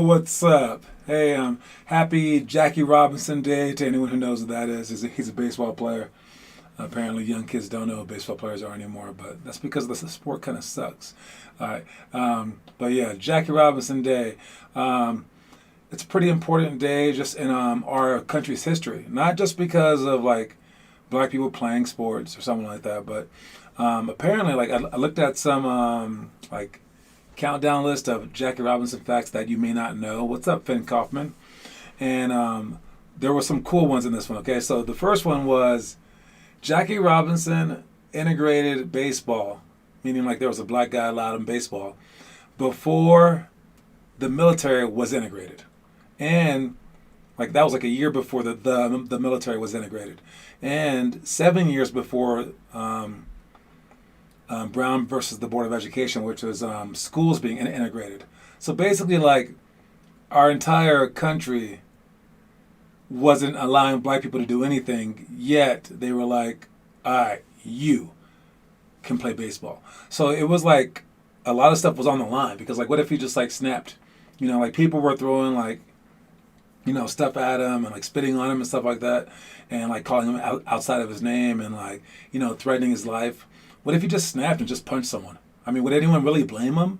what's up? Hey, happy Jackie Robinson Day to anyone who knows what that is. He's a baseball player. Apparently, young kids don't know who baseball players are anymore, but that's because the sport kind of sucks. All right. But yeah, Jackie Robinson Day. It's a pretty important day just in our country's history. Not just because of like black people playing sports or something like that, but apparently, like I looked at some like countdown list of Jackie Robinson facts that you may not know. What's up, Finn Kaufman? And there were some cool ones in this one. Okay, so the first one was Jackie Robinson integrated baseball, meaning like there was a black guy allowed in baseball before the military was integrated, and like that was like a year before the military was integrated, and 7 years before Brown versus the Board of Education, which was schools being integrated. So basically, like our entire country wasn't allowing black people to do anything, yet they were like, all right, you can play baseball. So it was like a lot of stuff was on the line because like what if he just like snapped? You know, like people were throwing like, you know, stuff at him and like spitting on him and stuff like that and like calling him outside of his name and like, you know, threatening his life. What if he just snapped and just punched someone? I mean, would anyone really blame him?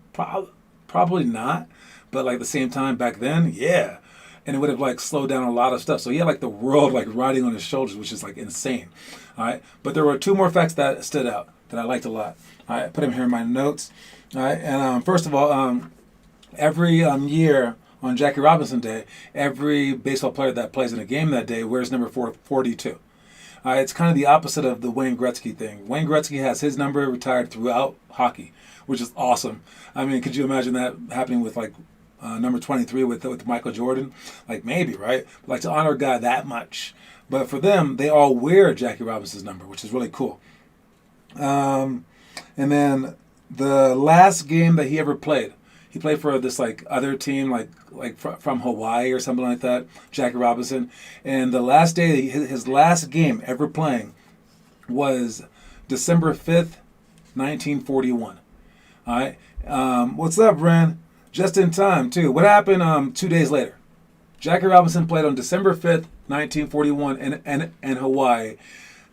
Probably not. But like at the same time back then, yeah. And it would have like slowed down a lot of stuff. So he had like the world like riding on his shoulders, which is like insane. All right. But there were two more facts that stood out that I liked a lot. All right. I put them here in my notes. All right. And first of all, every year on Jackie Robinson Day, every baseball player that plays in a game that day wears number 442. It's kind of the opposite of the Wayne Gretzky thing. Wayne Gretzky has his number retired throughout hockey, which is awesome. I mean, could you imagine that happening with like number 23 with Michael Jordan? Like maybe, right? Like to honor a guy that much. But for them, they all wear Jackie Robinson's number, which is really cool. And then the last game that he ever played, he played for this like other team, like from Hawaii or something like that, Jackie Robinson. And the last day, his last game ever playing was December 5th, 1941. All right. What's up, Ren? Just in time, too. What happened 2 days later? Jackie Robinson played on December 5th, 1941 in Hawaii.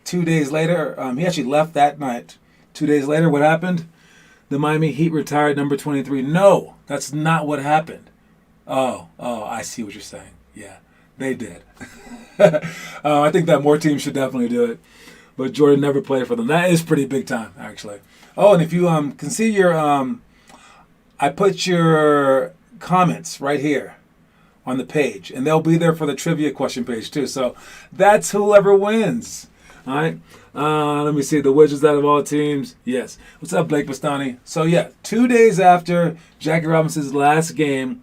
2 days later, he actually left that night. 2 days later, what happened? The Miami Heat retired number 23. No, that's not what happened. Oh, I see what you're saying. Yeah, they did. I think that more teams should definitely do it. But Jordan never played for them. That is pretty big time, actually. Oh, and if you can see your, I put your comments right here on the page. And they'll be there for the trivia question page, too. So that's whoever wins. All right. Let me see. The Wizards out of all teams. Yes. What's up, Blake Bastani? So, yeah, 2 days after Jackie Robinson's last game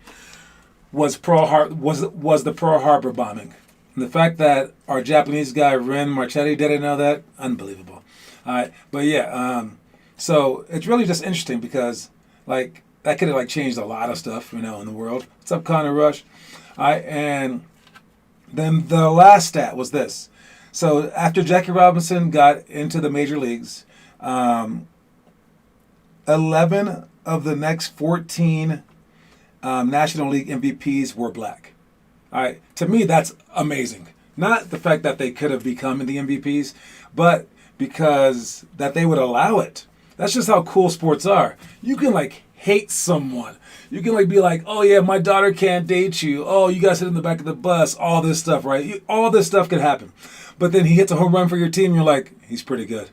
was the Pearl Harbor bombing. And the fact that our Japanese guy, Ren Marchetti, didn't know that, unbelievable. All right. But, yeah, so it's really just interesting because, like, that could have, like, changed a lot of stuff, you know, in the world. What's up, Connor Rush? All right. And then the last stat was this. So after Jackie Robinson got into the major leagues, 11 of the next 14 National League MVPs were black. All right, to me that's amazing. Not the fact that they could have become the MVPs, but because that they would allow it. That's just how cool sports are. You can like hate someone. You can like be like, oh yeah, my daughter can't date you. Oh, you guys sit in the back of the bus. All this stuff, right? All this stuff could happen. But then he hits a home run for your team, you're like, he's pretty good.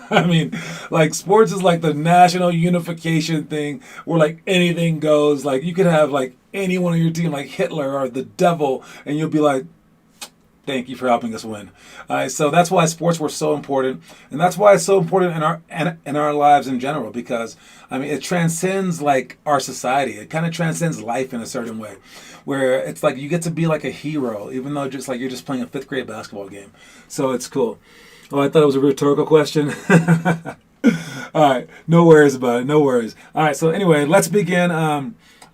I mean, like, sports is like the national unification thing where, like, anything goes. Like, you could have, like, anyone on your team, like Hitler or the devil, and you'll be like, thank you for helping us win. So that's why sports were so important. And that's why it's so important in our lives in general because, I mean, it transcends, like, our society. It kind of transcends life in a certain way. Where it's like you get to be like a hero, even though just like you're just playing a fifth grade basketball game. So it's cool. Oh, I thought it was a rhetorical question. All right, no worries about it. No worries. All right, so anyway, let's begin.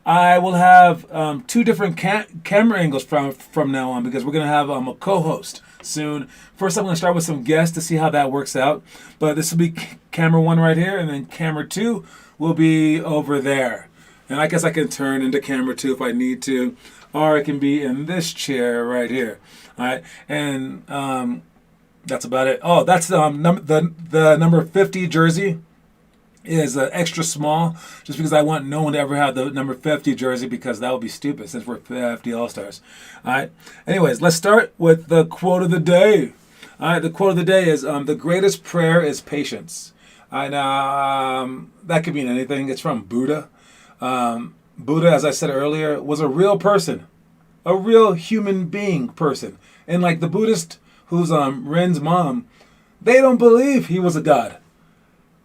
I will have two different camera angles from now on because we're gonna have a co-host soon. First, I'm gonna start with some guests to see how that works out. But this will be camera one right here, and then camera two will be over there. And I guess I can turn into camera too if I need to, or I can be in this chair right here. All right, and that's about it. Oh, that's the number 50 jersey is extra small, just because I want no one to ever have the number 50 jersey, because that would be stupid since we're 50 All-Stars. All right. Anyways, let's start with the quote of the day. All right, the quote of the day is, the greatest prayer is patience. And that could mean anything. It's from Buddha. Buddha, as I said earlier, was a real person, a real human being person. And like the Buddhist who's Ren's mom, they don't believe he was a god.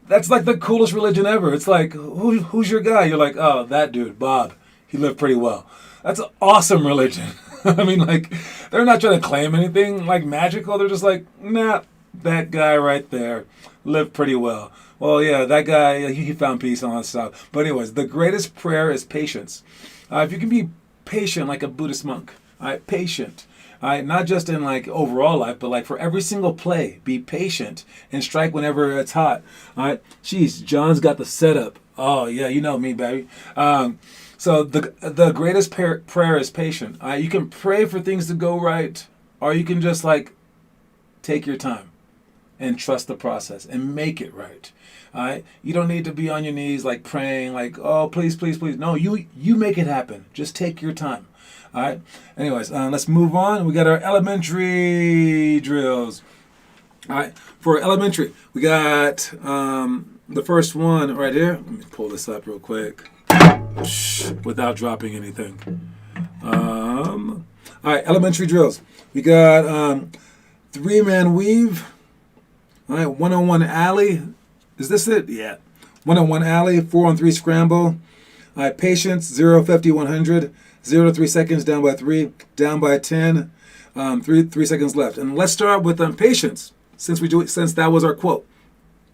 That's like the coolest religion ever. It's like, who's your guy? You're like, oh, that dude, Bob. He lived pretty well. That's an awesome religion. I mean, like, they're not trying to claim anything like magical. They're just like, nah, that guy right there lived pretty well. Well, yeah, that guy, he found peace and all that stuff. But anyways, the greatest prayer is patience. If you can be patient like a Buddhist monk, all right, patient. All right, not just in like overall life, but like for every single play, be patient and strike whenever it's hot. All right, jeez, John's got the setup. Oh yeah, you know me, baby. So the greatest prayer is patient. All right, you can pray for things to go right, or you can just like take your time and trust the process and make it right. All right, you don't need to be on your knees like praying, like, oh please, please, please. No, you make it happen. Just take your time. All right. Anyways, let's move on. We got our elementary drills. All right. For elementary, we got the first one right here. Let me pull this up real quick without dropping anything. All right. Elementary drills. We got 3-man weave. All right. 1-on-1 alley. Is this it? Yeah. 1-on-1 alley. 4-on-3 scramble. All right. Patience. 0, 50, 100. 0 to 3 seconds, down by 3, down by 10, 3 seconds left. And let's start with patience, since that was our quote.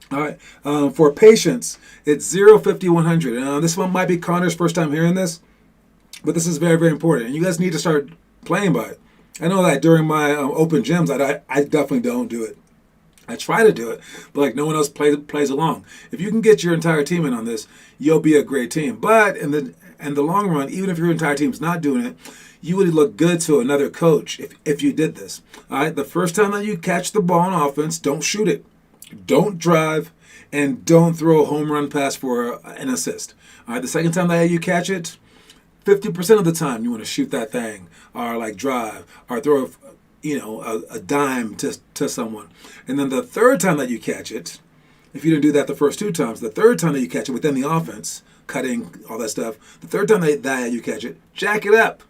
All right, for patience, it's 0, 50, 100. This one might be Connor's first time hearing this, but this is very, very important. And you guys need to start playing by it. I know that during my open gyms, I definitely don't do it. I try to do it, but like no one else plays along. If you can get your entire team in on this, you'll be a great team. But in the long run, even if your entire team's not doing it, you would look good to another coach if you did this. All right, the first time that you catch the ball on offense, don't shoot it, don't drive, and don't throw a home run pass for an assist. All right, the second time that you catch it, 50% of the time you want to shoot that thing, or like drive, or throw a dime to someone. And then the third time that you catch it, if you didn't do that the first 2 times, the third time that you catch it within the offense, cutting, all that stuff, the third time that you catch it, jack it up.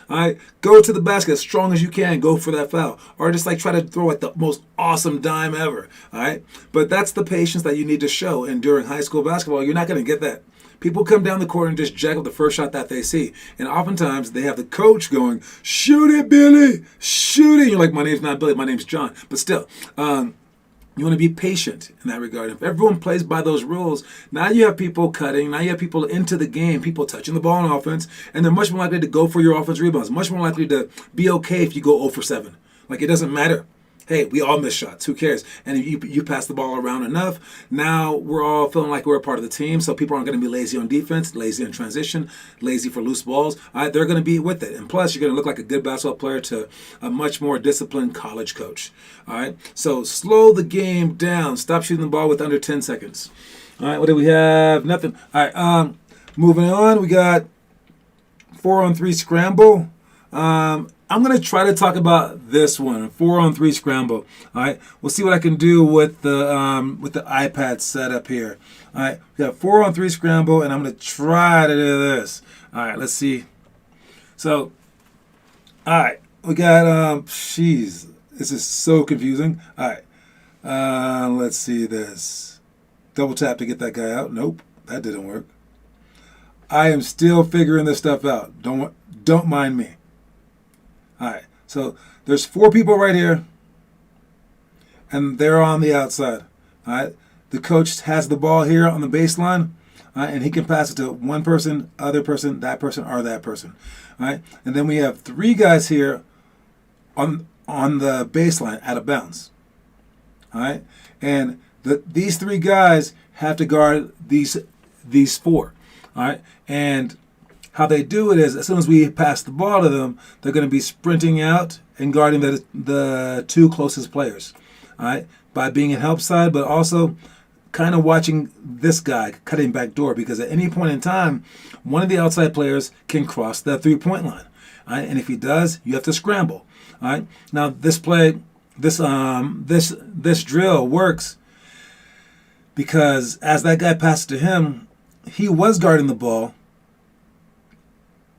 All right, go to the basket as strong as you can, go for that foul, or just like try to throw at the most awesome dime ever. All right, but that's the patience that you need to show. And during high school basketball, you're not going to get that. People come down the court and just jack up the first shot that they see. And oftentimes they have the coach going, shoot it, Billy, shoot it. You're like, my name's not Billy, my name's John. But still, you want to be patient in that regard. If everyone plays by those rules, now you have people cutting, now you have people into the game, people touching the ball on offense, and they're much more likely to go for your offense rebounds, much more likely to be okay if you go 0 for 7. Like, it doesn't matter. Hey, we all miss shots. Who cares? And if you pass the ball around enough, now we're all feeling like we're a part of the team. So people aren't going to be lazy on defense, lazy in transition, lazy for loose balls. All right, they're going to be with it. And plus, you're going to look like a good basketball player to a much more disciplined college coach. All right, so slow the game down. Stop shooting the ball with under 10 seconds. All right, what do we have? Nothing. All right, moving on. We got 4-on-3 scramble. I'm going to try to talk about this one, 4-on-3 scramble. All right, we'll see what I can do with the iPad setup here. All right, we got 4-on-3 scramble, and I'm going to try to do this. All right, let's see. So, all right, we got this is so confusing. All right, let's see this. Double tap to get that guy out. Nope, that didn't work. I am still figuring this stuff out. Don't mind me. All right, so there's 4 people right here, and they're on the outside. All right, the coach has the ball here on the baseline, and he can pass it to one person, other person, or that person. All right, and then we have 3 guys here on the baseline out of bounds. All right, and these 3 guys have to guard these 4. All right, and how they do it is, as soon as we pass the ball to them, they're going to be sprinting out and guarding the two closest players. All right, by being in help side, but also kind of watching this guy cutting back door, because at any point in time, one of the outside players can cross that 3-point line. All right, and if he does, you have to scramble. All right, now this play, this drill works because as that guy passes to him, he was guarding the ball.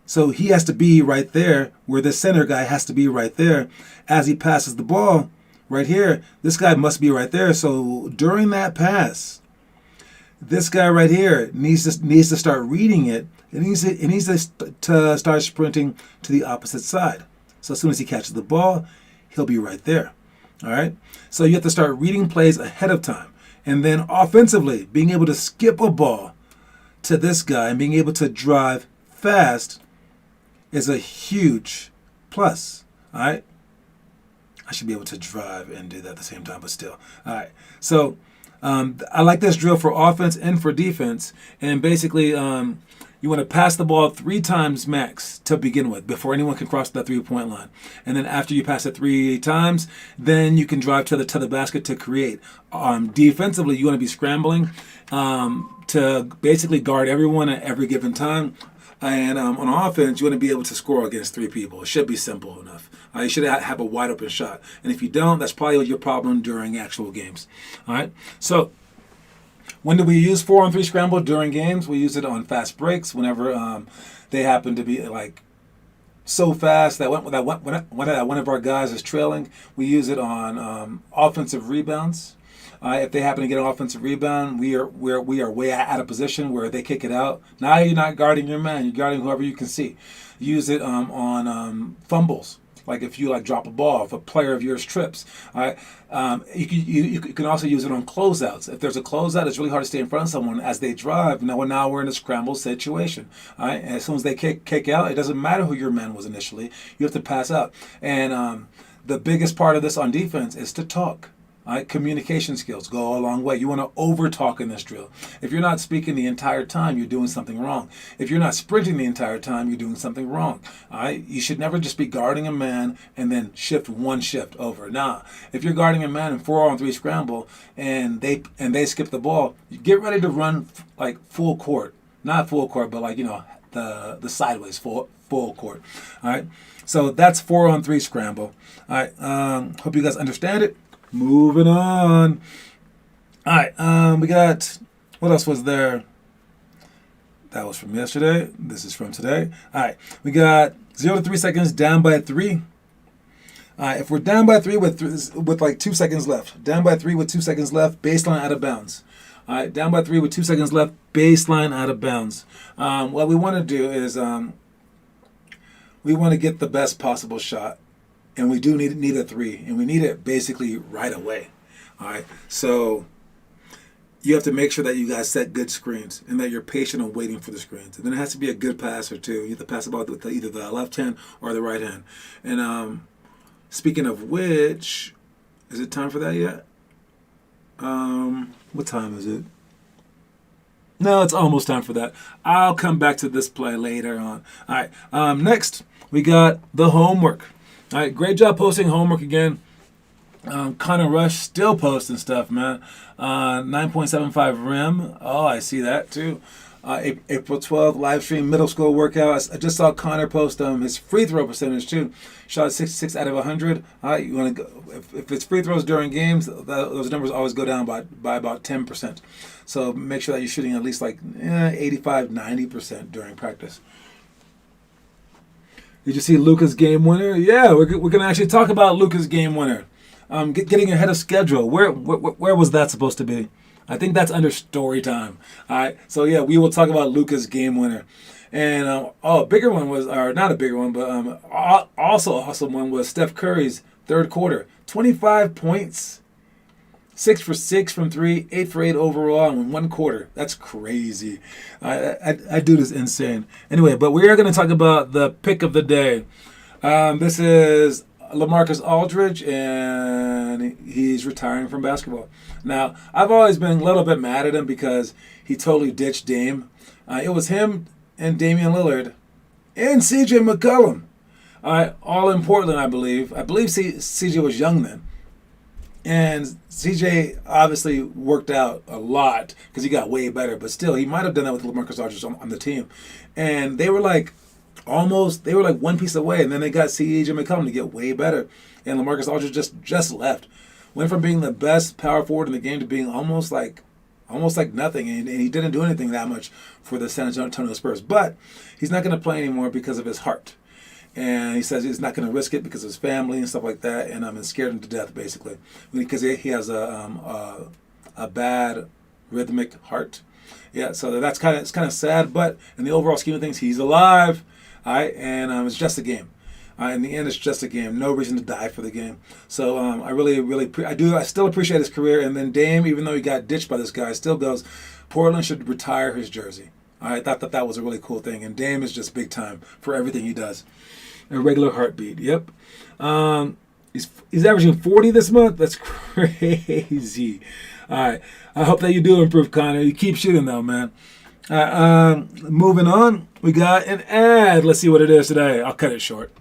So he has to be right there where the center guy has to be right there. As he passes the ball right here, this guy must be right there. So during that pass, this guy right here needs to start reading it. It needs to start sprinting to the opposite side. So as soon as he catches the ball, he'll be right there. All right? So you have to start reading plays ahead of time. And then offensively, being able to skip a ball to this guy and being able to drive fast is a huge plus. All right? I should be able to drive and do that at the same time, but still. All right. So I like this drill for offense and for defense. And basically, you want to pass the ball 3 times max to begin with before anyone can cross that 3-point line. And then after you pass it 3 times, then you can drive to the basket to create. Defensively, you want to be scrambling to basically guard everyone at every given time. And on offense, you want to be able to score against 3 people. It should be simple enough. You should have a wide open shot. And if you don't, that's probably your problem during actual games. All right. So when do we use 4-on-3 scramble during games? We use it on fast breaks whenever they happen to be like so fast that one of our guys is trailing. We use it on offensive rebounds. If they happen to get an offensive rebound, we are way out of position where they kick it out. Now you're not guarding your man; you're guarding whoever you can see. Use it on fumbles, like if you drop a ball, if a player of yours trips. You can also use it on closeouts. If there's a closeout, it's really hard to stay in front of someone as they drive. Now we're in a scramble situation. All right, and as soon as they kick out, it doesn't matter who your man was initially. You have to pass out. And the biggest part of this on defense is to talk. All right, communication skills go a long way. You want to over-talk in this drill. If you're not speaking the entire time, you're doing something wrong. If you're not sprinting the entire time, you're doing something wrong. All right, you should never just be guarding a man and then shift over. Nah, if you're guarding a man in 4-on-3 scramble and they skip the ball, you get ready to run like full court. Not full court, but the sideways full court. All right, so that's 4-on-3 scramble. All right, hope you guys understand it. Moving on. All right, we got, what else was there? That was from yesterday. This is from today. All right, we got 0 to 3 seconds, down by 3. All right, if we're down by 3 with like 2 seconds left, down by 3 with 2 seconds left, baseline out of bounds. All right, down by 3 with 2 seconds left, baseline out of bounds. What we want to do is we want to get the best possible shot. And we do need a 3, and we need it basically right away. All right, so you have to make sure that you guys set good screens and that you're patient on waiting for the screens. And then it has to be a good passer too. You have to pass the ball with either the left hand or the right hand. And speaking of which, is it time for that yet? What time is it? No, it's almost time for that. I'll come back to this play later on. All right, next we got the homework. All right, great job posting homework again. Connor Rush still posting stuff, man. 9.75 rim. Oh, I see that too. April 12th, live stream middle school workout. I just saw Connor post his free throw percentage too. Shot 66 out of 100. You want to go if it's free throws during games, those numbers always go down by about 10%. So make sure that you're shooting at least 85, 90% during practice. Did you see Luka's game winner? Yeah, we're going to actually talk about Luka's game winner. Getting ahead of schedule. Where was that supposed to be? I think that's under story time. All right. So, yeah, we will talk about Luka's game winner. And, a bigger one was, or not a bigger one, but also awesome one was Steph Curry's third quarter. 25 points, 6 for 6 from 3, 8 for 8 overall in 1 quarter. That's crazy. I do this insane. Anyway, but we are going to talk about the pick of the day. This is Lamarcus Aldridge, and he's retiring from basketball. Now, I've always been a little bit mad at him because he totally ditched Dame. It was him and Damian Lillard and C.J. McCollum. All in Portland, I believe. I believe C.J. was young then. And C.J. obviously worked out a lot because he got way better. But still, he might have done that with Lamarcus Aldridge on the team. And they were like one piece away. And then they got C.J. McCollum to get way better. And Lamarcus Aldridge just left. Went from being the best power forward in the game to being almost like nothing. And he didn't do anything that much for the San Antonio Spurs. But he's not going to play anymore because of his heart. And he says he's not going to risk it because of his family and stuff like that. And I'm scared him to death, basically, because he has a bad rhythmic heart. Yeah, so it's kind of sad. But in the overall scheme of things, he's alive. All right, and it's just a game. In the end, it's just a game. No reason to die for the game. So I still appreciate his career. And then Dame, even though he got ditched by this guy, still goes, Portland should retire his jersey. I thought that was a really cool thing. And Dame is just big time for everything he does. A regular heartbeat. Yep. He's averaging 40 this month. That's crazy. All right. I hope that you do improve, Connor. You keep shooting though, man. Moving on, we got an ad. Let's see what it is today. I'll cut it short.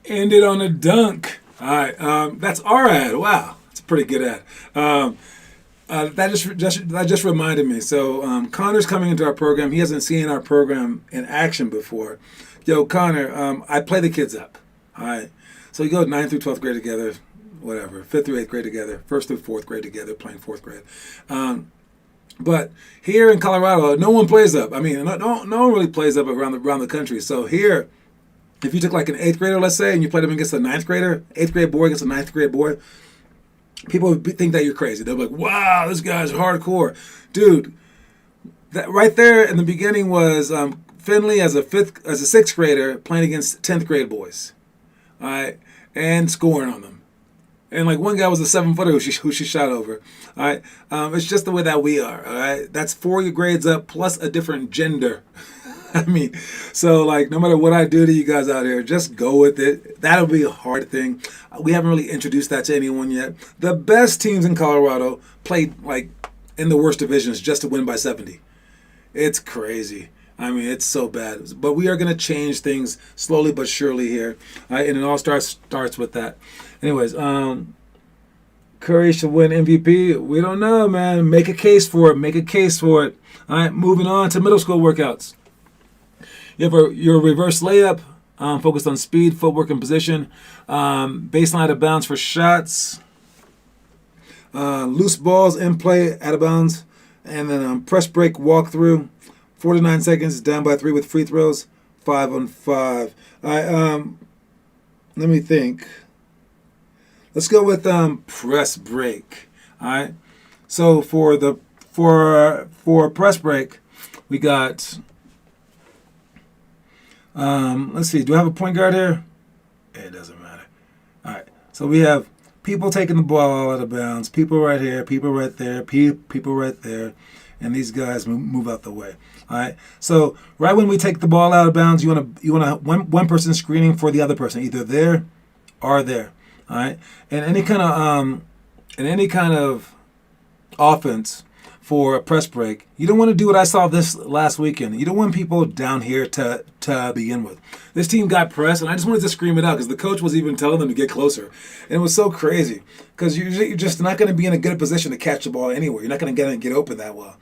Ended on a dunk. All right, that's our ad. Wow, that's a pretty good ad. That just reminded me. So Connor's coming into our program. He hasn't seen our program in action before. Yo, Connor, I play the kids up. All right, so you go 9th through 12th grade together, whatever, 5th through 8th grade together, 1st through 4th grade together, playing 4th grade. But here in Colorado, no one plays up. I mean, no one really plays up around the country. So here, if you took like an 8th grader, let's say, and you played them against a 9th grader, 8th grade boy against a 9th grade boy, people would think that you're crazy. They'll be like, wow, this guy's hardcore. Dude, that right there in the beginning was Finley as a 6th grader playing against 10th grade boys. All right, and scoring on them. And like one guy was a 7-footer who she shot over. All right, it's just the way that we are. All right, that's 4 grades up plus a different gender. I mean, so like no matter what I do to you guys out here, just go with it. That'll be a hard thing. We haven't really introduced that to anyone yet. The best teams in Colorado played like in the worst divisions just to win by 70. It's crazy. I mean, it's so bad. But we are going to change things slowly but surely here. And it all starts with that. Anyways, Curry should win MVP. We don't know, man. Make a case for it. Make a case for it. All right, moving on to middle school workouts. You have your reverse layup, focused on speed, footwork, and position. Baseline out of bounds for shots. Loose balls in play out of bounds. And then press break walkthrough. 49 seconds, down by 3 with free throws. 5 on 5. All right, let me think. Let's go with press break. All right. So for press break, we got. Let's see. Do I have a point guard here? It doesn't matter. All right. So we have people taking the ball out of bounds. People right here. People right there. People right there. And these guys move out the way. All right. So right when we take the ball out of bounds, you want to one person screening for the other person, either there or there. All right. And any kind of offense for a press break, you don't want to do what I saw this last weekend. You don't want people down here to begin with. This team got pressed, and I just wanted to scream it out because the coach was even telling them to get closer. And it was so crazy because you're just not going to be in a good position to catch the ball anywhere. You're not going to get open that well.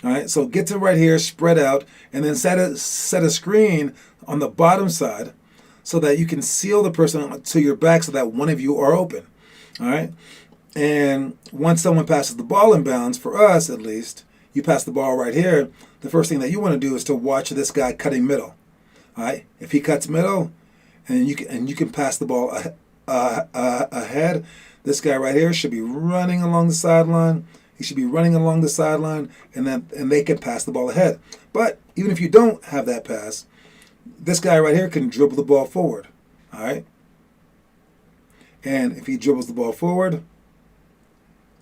All right, so get to right here, spread out, and then set a screen on the bottom side so that you can seal the person to your back so that one of you are open. All right. And once someone passes the ball in bounds, for us at least, you pass the ball right here, the first thing that you want to do is to watch this guy cutting middle. All right? If he cuts middle and you can pass the ball ahead, This guy right here should be running along the sideline. He should be running along the sideline, and they can pass the ball ahead. But even if you don't have that pass, this guy right here can dribble the ball forward. All right? And if he dribbles the ball forward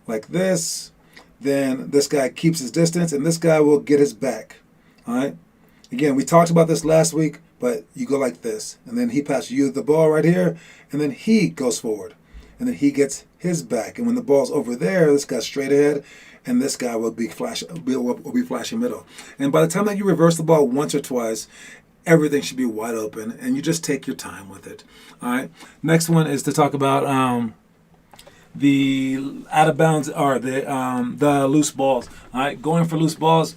like this, then this guy keeps his distance, and this guy will get his back. All right? Again, we talked about this last week, but you go like this, and then he passes you the ball right here, and then he goes forward, and then he gets his back. And when the ball's over there, this guy's straight ahead, and this guy will be flashing middle. And by the time that you reverse the ball once or twice, everything should be wide open, and you just take your time with it. All right. Next one is to talk about the out of bounds or the loose balls. All right, going for loose balls.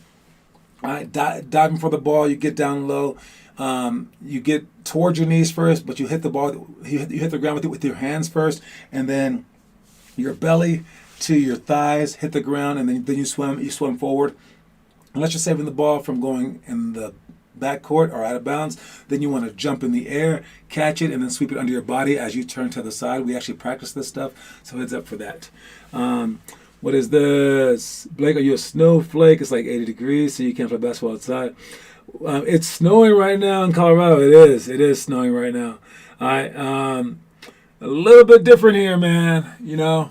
All right, diving for the ball. You get down low. You get towards your knees first, but you hit the ball. You hit the ground with your hands first, and then your belly to your thighs hit the ground, and then you swim. You swim forward. Unless you're saving the ball from going in the backcourt or out of bounds, then you want to jump in the air, catch it, and then sweep it under your body as you turn to the side. We actually practice this stuff, so heads up for that. What is this? Blake, are you a snowflake? It's like 80 degrees, so you can't play basketball outside. It's snowing right now in Colorado. It is. It is snowing right now. All right. A little bit different here, man. You know,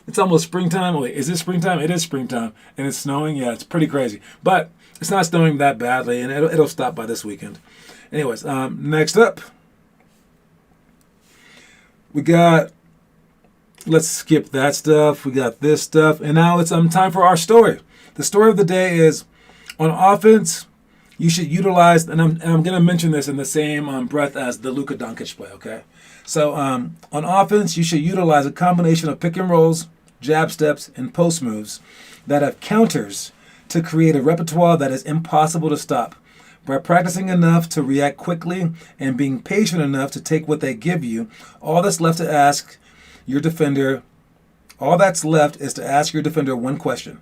it's almost springtime. Wait, is it springtime? It is springtime, and it's snowing. Yeah, it's pretty crazy. But it's not snowing that badly, and it'll stop by this weekend. Anyways, next up, we got, let's skip that stuff. We got this stuff, and now it's time for our story. The story of the day is, on offense, you should utilize, and I'm going to mention this in the same breath as the Luka Doncic play, okay? So on offense, you should utilize a combination of pick and rolls, jab steps, and post moves that have counters to create a repertoire that is impossible to stop. By practicing enough to react quickly and being patient enough to take what they give you, all that's left is to ask your defender one question.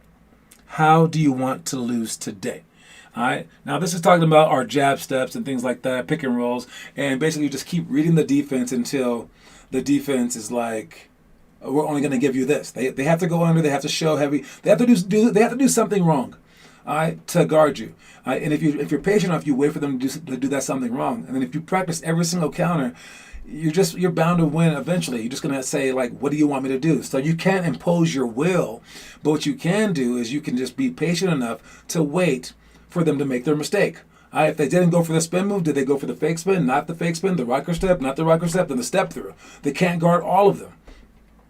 How do you want to lose today? All right. Now, this is talking about our jab steps and things like that, pick and rolls, and basically you just keep reading the defense until the defense is like, we're only going to give you this. They have to go under. They have to show heavy. They have to do something wrong, all right, to guard you. All right? And if you're patient enough, you wait for them to do that something wrong. And then if you practice every single counter, you're bound to win eventually. You're just going to say, like, what do you want me to do? So you can't impose your will, but what you can do is you can just be patient enough to wait for them to make their mistake. All right? If they didn't go for the spin move, did they go for the fake spin? Not the fake spin. The rocker step, not the rocker step, then the step through. They can't guard all of them.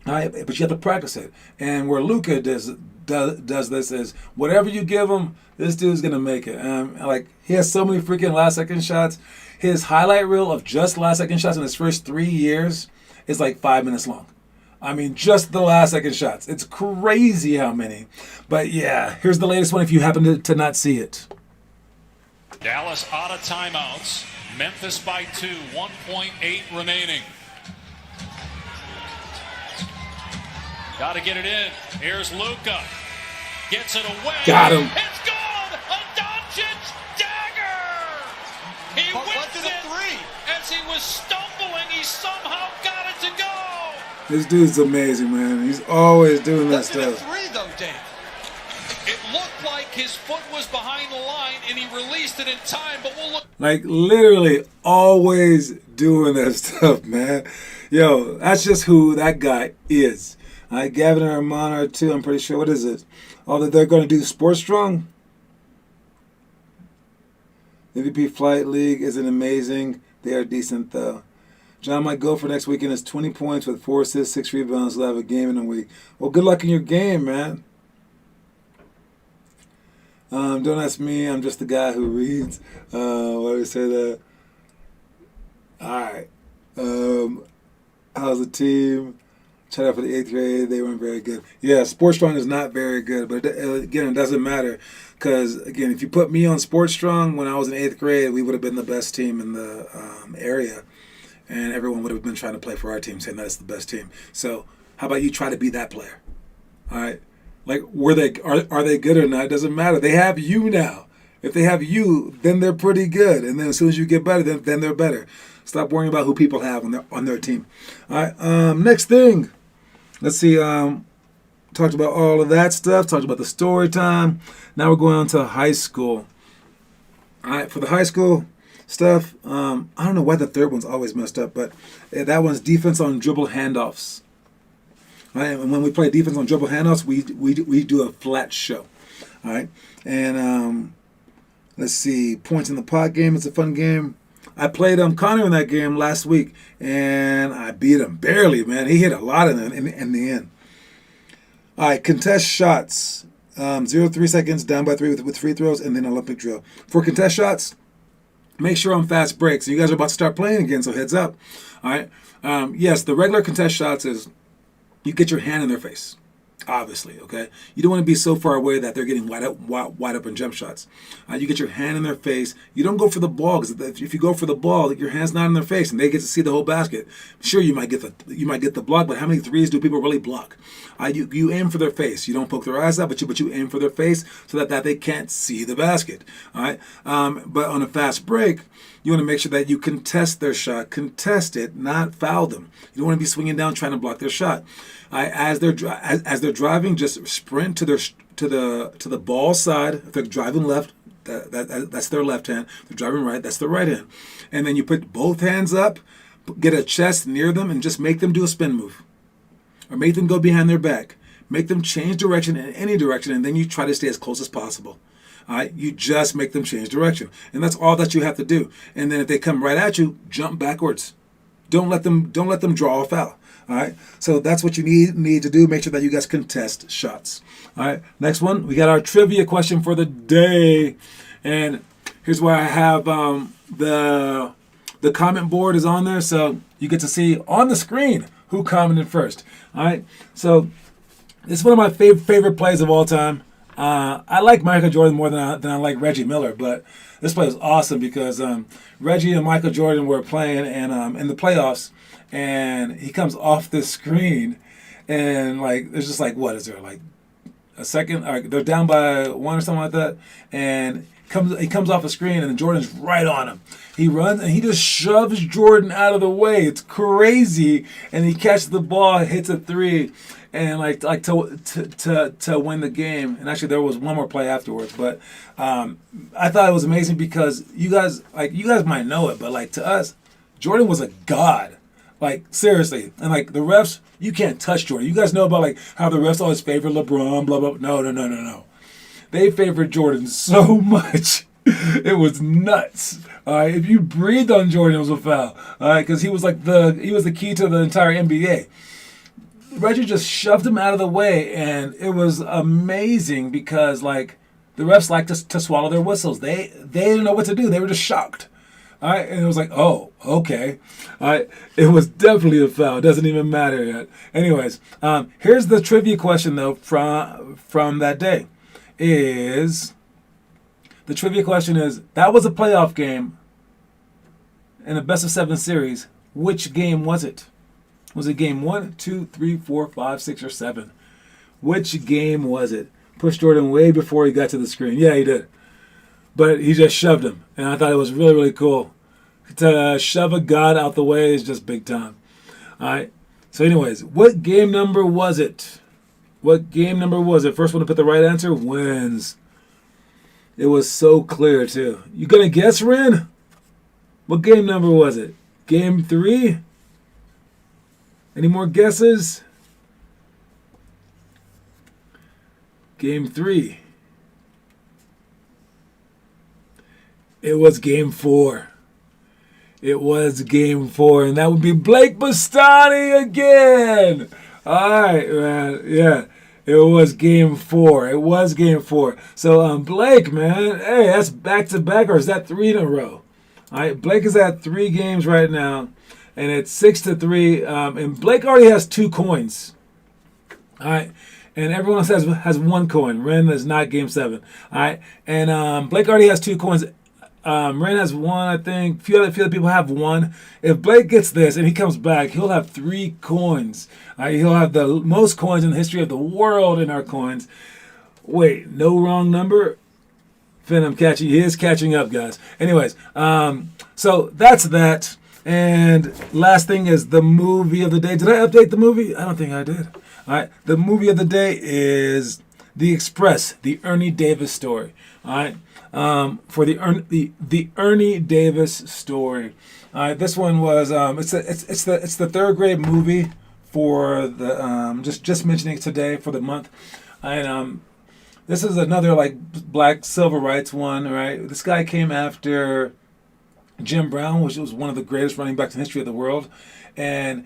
All right, but you have to practice it. And where Luka does this is, whatever you give him, this dude's going to make it. Like, he has so many freaking last-second shots. His highlight reel of just last-second shots in his first 3 years is like 5 minutes long. I mean, just the last-second shots. It's crazy how many. But, yeah, here's the latest one if you happen to not see it. Dallas out of timeouts. Memphis by 2, 1.8 remaining. Got to get it in. Here's Luka. Gets it away. Got him. It's gone. A Doncic dagger. He wins it. Three. As he was stumbling, he somehow got it to go. This dude's amazing, man. He's always doing that stuff. Three, though, Dave. It looked like his foot was behind the line, and he released it in time, but we'll look. Like, literally always doing that stuff, man. Yo, that's just who that guy is. All right, Gavin and Armand are too, I'm pretty sure. What is it? Oh, that they're going to do Sports Strong? MVP Flight League isn't amazing. They are decent, though. John might go for next weekend is 20 points with 4 assists, 6 rebounds. He'll have a game in a week. Well, good luck in your game, man. Don't ask me. I'm just the guy who reads. Why do we say that? All right. How's the team? Shout out for the 8th grade. They weren't very good. Yeah, Sports Strong is not very good. But again, it doesn't matter. Because, again, if you put me on Sports Strong when I was in 8th grade, we would have been the best team in the area. And everyone would have been trying to play for our team, saying that's the best team. So how about you try to be that player? All right? Like, are they good or not? It doesn't matter. They have you now. If they have you, then they're pretty good. And then as soon as you get better, then they're better. Stop worrying about who people have on their team. All right. Next thing. let's see. Talked about all of that stuff. Talked about the story time. Now we're going on to high school. All right, for the high school stuff, I don't know why the third one's always messed up, but that one's defense on dribble handoffs. All right, and when we play defense on dribble handoffs, we do a flat show. All right, and let's see, points in the pot game. It's a fun game. I played Connor in that game last week, and I beat him barely, man. He hit a lot in the end. All right, contest shots. 0-3 seconds, down by 3 with free throws, and then Olympic drill. For contest shots, make sure on fast breaks. You guys are about to start playing again, so heads up. All right. Yes, the regular contest shots is you get your hand in their face. Obviously, okay? You don't want to be so far away that they're getting wide open jump shots. You get your hand in their face. You don't go for the ball, because if you go for the ball, your hand's not in their face, and they get to see the whole basket. Sure, you might get the block, but how many threes do people really block? You aim for their face. You don't poke their eyes out, but you aim for their face so that they can't see the basket. All right. But on a fast break, you want to make sure that you contest their shot, contest it, not foul them. You don't want to be swinging down trying to block their shot. As they're driving, just sprint to the ball side. If they're driving left, that's their left hand. If they're driving right, that's their right hand. And then you put both hands up, get a chest near them, and just make them do a spin move, or make them go behind their back. Make them change direction in any direction, and then you try to stay as close as possible. All right, you just make them change direction, and that's all that you have to do. And then if they come right at you, jump backwards. Don't let them draw a foul. All right, so that's what you need to do. Make sure that you guys contest shots. All right, next one, we got our trivia question for the day, and here's where I have the comment board is on there, so you get to see on the screen who commented first. All right, so this is one of my favorite plays of all time. I like Michael Jordan more than I like Reggie Miller, but this play was awesome because Reggie and Michael Jordan were playing and in the playoffs, and he comes off the screen, and like there's just like, what is there, like a second? They're down by one or something like that, and he comes off the screen, and Jordan's right on him. He runs and he just shoves Jordan out of the way. It's crazy, and he catches the ball, hits a three, and like to win the game. And actually, there was one more play afterwards, but I thought it was amazing because you guys might know it, but like to us, Jordan was a god. Like seriously, and like the refs, you can't touch Jordan. You guys know about like how the refs always favor LeBron, blah blah. No. They favored Jordan so much. It was nuts. All right, if you breathed on Jordan, it was a foul. All right, because he was the key to the entire NBA. Reggie just shoved him out of the way, and it was amazing because like the refs like to swallow their whistles. They didn't know what to do. They were just shocked. All right, and it was like, oh, okay. All right, it was definitely a foul. It doesn't even matter yet. Anyways, here's the trivia question though from that day. The trivia question is, that was a playoff game in a best-of-7 series. Which game was it? Was it game 1, 2, 3, 4, 5, 6, or 7? Which game was it? Pushed Jordan way before he got to the screen. Yeah, he did. But he just shoved him. And I thought it was really, really cool. To shove a god out the way is just big time. All right. So anyways, what game number was it? What game number was it? First one to put the right answer wins. It was so clear, too. You gonna guess, Ren? What game number was it? Game 3? Any more guesses? Game 3. It was game 4. It was game 4, and that would be Blake Bastani again. All right, man. Yeah. It was game 4. It was game 4. So, Blake, man, hey, that's back-to-back, or is that 3 in a row? All right, Blake is at 3 games right now, and it's 6-3. And Blake already has 2 coins. All right, and everyone else has 1 coin. Ren is not game 7. All right, and Blake already has 2 coins. Ren has 1, I think. A few other people have 1. If Blake gets this and he comes back, he'll have 3 coins. He'll have the most coins in the history of the world in our coins. Wait, no wrong number? Finn, he is catching up, guys. Anyways, so that's that. And last thing is the movie of the day. Did I update the movie? I don't think I did. All right. The movie of the day is The Express, the Ernie Davis story. All right. For the Ernie Davis story. All right. This one was it's the third grade movie for the just mentioning it today for the month, and this is another like black civil rights one. Right. This guy came after Jim Brown, which was one of the greatest running backs in the history of the world. And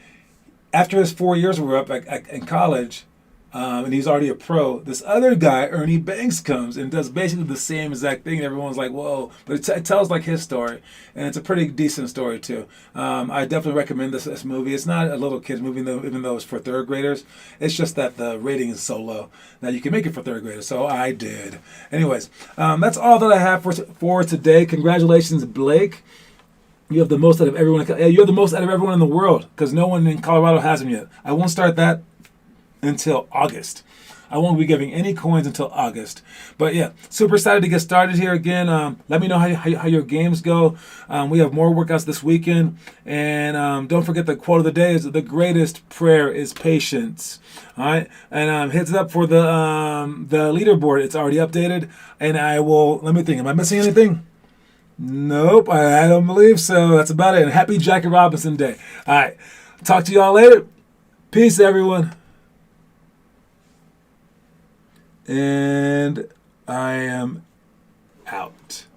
after his 4 years were up in college, and he's already a pro, this other guy, Ernie Banks, comes and does basically the same exact thing. And everyone's like, whoa. But it tells like his story. And it's a pretty decent story, too. I definitely recommend this movie. It's not a little kid's movie, even though it's for third graders. It's just that the rating is so low that you can make it for third graders. So I did. Anyways, that's all that I have for today. Congratulations, Blake. You have the most out of everyone. You have the most out of everyone in the world because no one in Colorado has them yet. I won't start that until August. I won't be giving any coins until August. But yeah, super excited to get started here again. Let me know how your games go. We have more workouts this weekend. And don't forget the quote of the day is the greatest prayer is patience. All right. And heads up for the leaderboard. It's already updated. And I will, let me think, am I missing anything? Nope, I don't believe so. That's about it. And happy Jackie Robinson Day. All right. Talk to you all later. Peace, everyone. And I am out.